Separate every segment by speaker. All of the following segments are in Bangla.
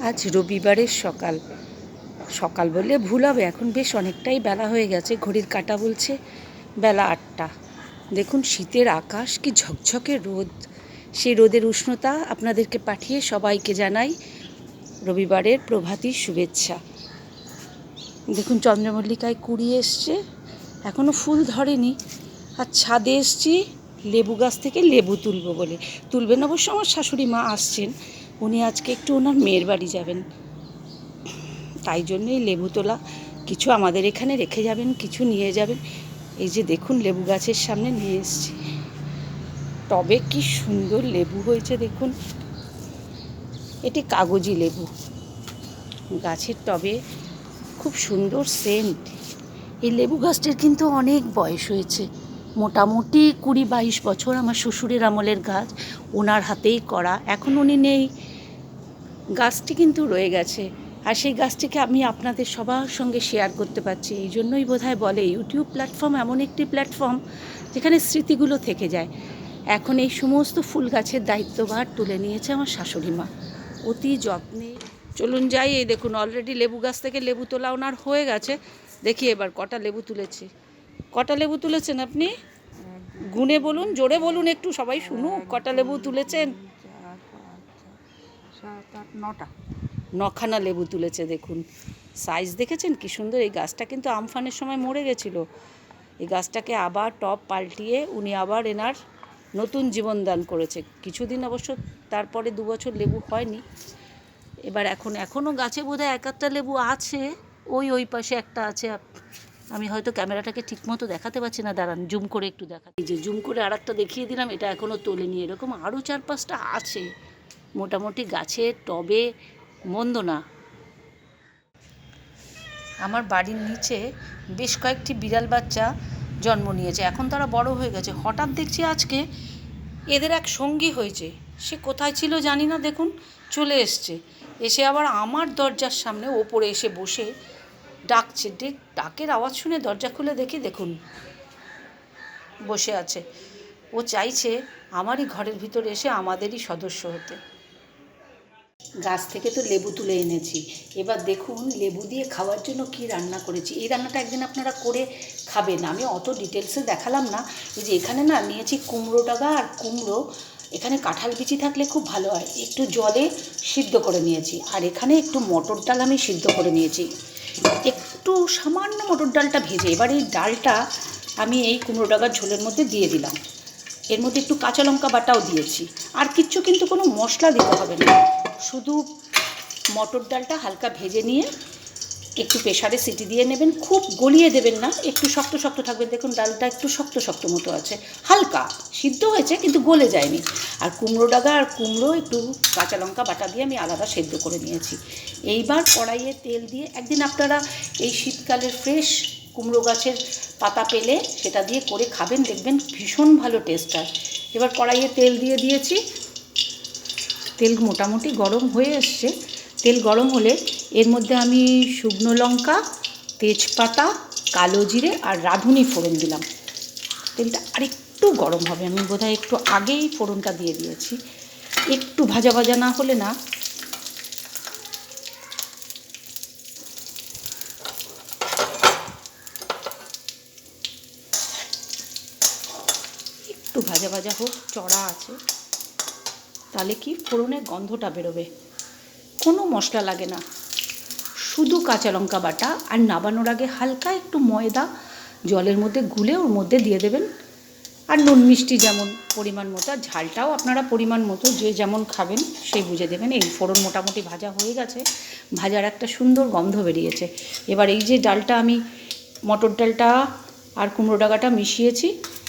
Speaker 1: আজ রবিবারের সকাল। সকাল বললে ভুল হবে, এখন বেশ অনেকটাই বেলা হয়ে গেছে। ঘড়ির কাঁটা বলছে বেলা 8টা। দেখুন শীতের আকাশ, কি ঝকঝকে রোদ। সেই রোদের উষ্ণতা আপনাদেরকে পাঠিয়ে সবাইকে জানাই রবিবারের প্রভাতী শুভেচ্ছা। দেখুন চন্দ্রমল্লিকায় কুড়ি এসছে, এখনও ফুল ধরেনি। আর ছাদে এসছি লেবু গাছ থেকে লেবু তুলবো বলে। তুলবেন অবশ্য আমার শাশুড়ি মা আসছেন, উনি আজকে একটু ওনার মেয়ের বাড়ি যাবেন, তাই জন্যই লেবু তোলা। কিছু আমাদের এখানে রেখে যাবেন, কিছু নিয়ে যাবেন। এই যে দেখুন লেবু গাছের সামনে নিয়ে এসেছি, টবে কি সুন্দর লেবু হয়েছে দেখুন। এটি কাগজি লেবু, গাছের টবে খুব সুন্দর সেন্ট। এই লেবু গাছটির কিন্তু অনেক বয়স হয়েছে, মোটামুটি 20-22 বছর। আমার শ্বশুরের আমলের গাছ, ওনার হাতেই করা। এখন উনি নেই, গাছটি কিন্তু রয়ে গেছে। আর সেই গাছটিকে আমি আপনাদের সবার সঙ্গে শেয়ার করতে পারছি। এই জন্যই বোধহয় বলে ইউটিউব প্ল্যাটফর্ম এমন একটি প্ল্যাটফর্ম যেখানে স্মৃতিগুলো থেকে যায়। এখন এই সমস্ত ফুল গাছের দায়িত্বভার তুলে নিয়েছে আমার শাশুড়ি মা অতি যত্নে। চলুন যাই। এই দেখুন অলরেডি লেবু গাছ থেকে লেবু তোলা ওনার হয়ে গেছে। দেখি এবার কটা লেবু তুলেছি। কটা লেবু তুলেছেন আপনি? গুনে বলুন, জোরে বলুন একটু, সবাই শুনুক। কটা লেবু তুলেছেন?
Speaker 2: 9টা।
Speaker 1: 9খানা লেবু তুলেছে। দেখুন সাইজ দেখেছেন কি সুন্দর। এই গাছটা কিন্তু আমফানের সময় মরে গেছিল। এই গাছটাকে আবার টব পাল্টিয়ে উনি আবার এনার নতুন জীবনদান করেছে। কিছুদিন অবশ্য তারপরে 2 বছর লেবু হয়নি। এবার এখনও গাছে বোধহয় 1-1টা লেবু আছে। ওই পাশে একটা আছে। আমি হয়তো ক্যামেরাটাকে ঠিকমতো দেখাতে পারছি না, দাঁড়ান জুম করে একটু দেখা। এই যে জুম করে আর একটা দেখিয়ে দিলাম, এটা এখনও তোলেনি। এরকম আরও 4-5টা আছে মোটামুটি গাছে টবে, মন্দ না। আমার বাড়ির নিচে বেশ কয়েকটি বিড়াল বাচ্চা জন্ম নিয়েছে, এখন তারা বড় হয়ে গেছে। হঠাৎ দেখছি আজকে এদের এক সঙ্গী হয়েছে, সে কোথায় ছিল জানি না। দেখুন চলে এসছে, এসে আবার আমার দরজার সামনে ওপরে এসে বসে ডাকছে। ডাকের আওয়াজ শুনে দরজা খুলে দেখি, দেখুন বসে আছে। ও চাইছে আমারই ঘরের ভিতরে এসে আমাদেরই সদস্য হতে। গাছ থেকে তো লেবু তুলে এনেছি, এবার দেখুন লেবু দিয়ে খাওয়ার জন্য কি রান্না করেছি। এই রান্নাটা একদিন আপনারা করে খাবেন, আমি অত ডিটেলসে দেখালাম না। এই যে এখানে না নিয়েছি কুমড়ো ডাগা আর কুমড়ো। এখানে কাঁঠাল বিচি থাকলে খুব ভালো হয়, একটু জলে সিদ্ধ করে নিয়েছি। আর এখানে একটু মটর ডাল আমি সিদ্ধ করে নিয়েছি, একটু সামান্য মটর ডালটা ভেজে। এবার এই ডালটা আমি এই কুমড়ো ডাগার ঝোলের মধ্যে দিয়ে দিলাম। এর মধ্যে একটু কাঁচা লঙ্কা বাটাও দিয়েছি। আর কিচ্ছু কিন্তু কোনো মশলা দিতে হবে না, শুধু মটর ডালটা হালকা ভেজে নিয়ে একটু প্রেসারে সিটি দিয়ে নেবেন। খুব গলিয়ে দেবেন না, একটু শক্ত শক্ত থাকবে। দেখুন ডালটা একটু শক্ত শক্ত মতো আছে, হালকা সিদ্ধ হয়েছে কিন্তু গলে যায়নি। আর কুমড়ো ডাগা আর কুমড়ো একটু কাঁচা লঙ্কা বাটা দিয়ে আমি আলাদা সেদ্ধ করে নিয়েছি। এইবার কড়াইয়ে তেল দিয়ে, একদিন আপনারা এই শীতকালের ফ্রেশ কুমড়ো গাছের পাতা পেলে সেটা দিয়ে করে খাবেন, দেখবেন ভীষণ ভালো টেস্ট হয়। এবার কড়াইয়ে তেল দিয়ে দিয়েছি, তেল মোটামুটি গরম হয়ে এসছে। তেল গরম হলে এর মধ্যে আমি শুকনো লঙ্কা, তেজপাতা, কালো জিরে আর রাঁধুনি ফোড়ন দিলাম। তেলটা আরেকটু গরম হবে, আমি বোধহয় একটু আগেই ফোড়নটা দিয়ে দিয়েছি। একটু ভাজা ভাজা না হলে না, একটু ভাজা ভাজা হোক, চড়া আছে, তাহলে কি ফোড়নের গন্ধটা বেরোবে। কোনো মশলা লাগে না, শুধু কাঁচা লঙ্কা বাটা। আর নাবানোর আগে হালকা একটু ময়দা জলের মধ্যে গুলে ওর মধ্যে দিয়ে দেবেন। আর নুন মিষ্টি যেমন পরিমাণ মতো, আর ঝালটাও আপনারা পরিমাণ মতো যে যেমন খাবেন সেই বুঝে দেবেন। এই ফোড়ন মোটামুটি ভাজা হয়ে গেছে, ভাজার একটা সুন্দর গন্ধ বেরিয়েছে। এবার এই যে ডালটা আমি, মটর ডালটা আর কুমড়ো ডাগাটা মিশিয়েছি,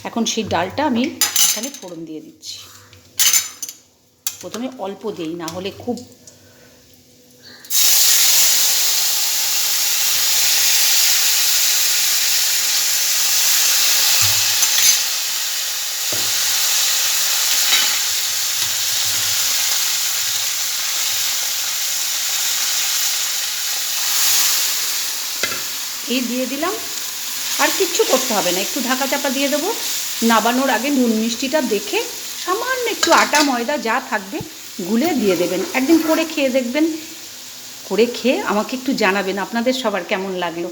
Speaker 1: এখন সেই ডালটা আমি এখানে ফোড়ন দিয়ে দিচ্ছি। প্রথমে অল্প দিই, না হলে খুব এই দিয়ে দিলাম। আর কিচ্ছু করতে হবে না, একটু ঢাকা চাপা দিয়ে দেবো। নাবানোর আগে নুন মিষ্টিটা দেখে সামান্য একটু আটা ময়দা যা থাকবে গুলে দিয়ে দেবেন। একদিন করে খেয়ে দেখবেন, করে খেয়ে আমাকে একটু জানাবেন আপনাদের সবার কেমন লাগলো।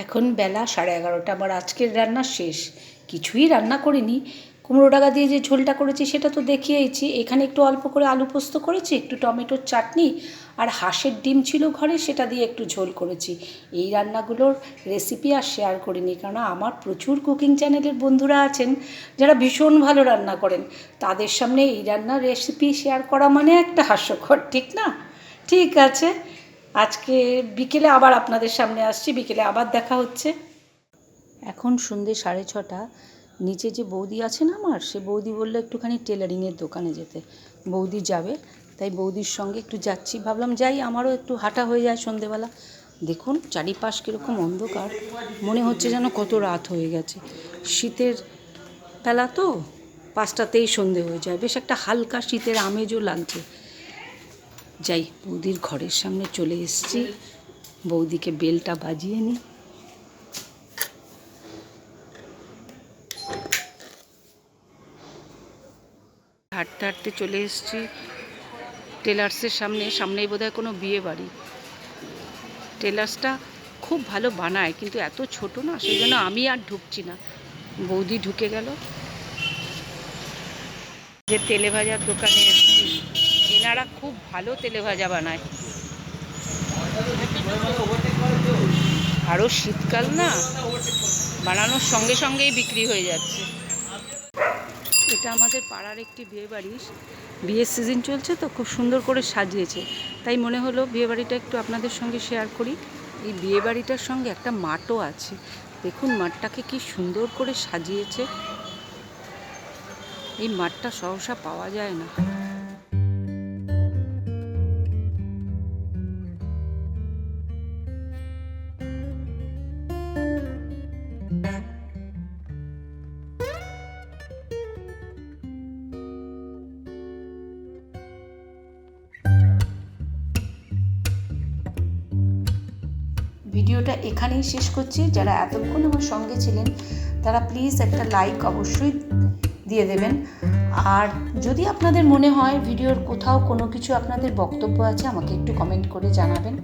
Speaker 1: এখন বেলা 11:30, আবার আজকের রান্না শেষ। কিছুই রান্না করিনি, কুমড়ো ডাঁটা দিয়ে যে ঝোলটা করেছি সেটা তো দেখিয়েছি। এখানে একটু অল্প করে আলু পোস্ত করেছি, একটু টমেটোর চাটনি, আর হাঁসের ডিম ছিল ঘরে, সেটা দিয়ে একটু ঝোল করেছি। এই রান্নাগুলোর রেসিপি আর শেয়ার করিনি, কারণ আমার প্রচুর কুকিং চ্যানেলের বন্ধুরা আছেন যারা ভীষণ ভালো রান্না করেন। তাদের সামনে এই রান্নার রেসিপি শেয়ার করা মানে একটা হাস্যকর, ঠিক না? ঠিক আছে, আজকে বিকেলে আবার আপনাদের সামনে আসছি, বিকেলে আবার দেখা হচ্ছে। এখন সন্ধ্যে 6:30। নিচে যে বৌদি আছেন আমার, সে বৌদি বললো একটুখানি টেলারিংয়ের দোকানে যেতে। বৌদি যাবে, তাই বৌদির সঙ্গে একটু যাচ্ছি। ভাবলাম যাই, আমারও একটু হাঁটা হয়ে যায় সন্ধেবেলা। দেখুন চারিপাশ কীরকম অন্ধকার, মনে হচ্ছে যেন কত রাত হয়ে গেছে। শীতের বেলা তো, 5টাতেই সন্ধে হয়ে যায়, বেশ একটা হালকা শীতের আমেজও লাগছে। যাই, বৌদির ঘরের সামনে চলে এসেছি, বৌদিকে বেলটা বাজিয়ে নিই। হাঁটতে হাঁটতে চলে এসেছি টেলার্সের সামনেই বোধহয় কোনো বিয়ে বাড়ি। টেলার্সটা খুব ভালো বানায়, কিন্তু এত ছোট না, সেই জন্য আমি আর ঢুকছি না, বৌদি ঢুকে গেল। যে তেলে ভাজার দোকানে এসেছি, এনারা খুব ভালো তেলে ভাজা বানায়। আরও শীতকাল না, বানানোর সঙ্গে সঙ্গেই বিক্রি হয়ে যাচ্ছে। এটা আমাদের পাড়ার একটি বিয়ে বাড়ি, বিয়ের সিজন চলছে তো, খুব সুন্দর করে সাজিয়েছে, তাই মনে হলো বিয়ে বাড়িটা একটু আপনাদের সঙ্গে শেয়ার করি। এই বিয়ে বাড়িটার সঙ্গে একটা মাঠও আছে, দেখুন মাঠটাকে কি সুন্দর করে সাজিয়েছে। এই মাঠটা সহসা পাওয়া যায় না। ভিডিওটা এখানেই শেষ করছি। যারা এতক্ষণ আমার সঙ্গে ছিলেন তারা প্লিজ একটা লাইক অবশ্যই দিয়ে দেবেন। আর যদি আপনাদের মনে হয় ভিডিওর কোথাও কোনো কিছু আপনাদের বক্তব্য আছে, আমাকে একটু কমেন্ট করে জানাবেন।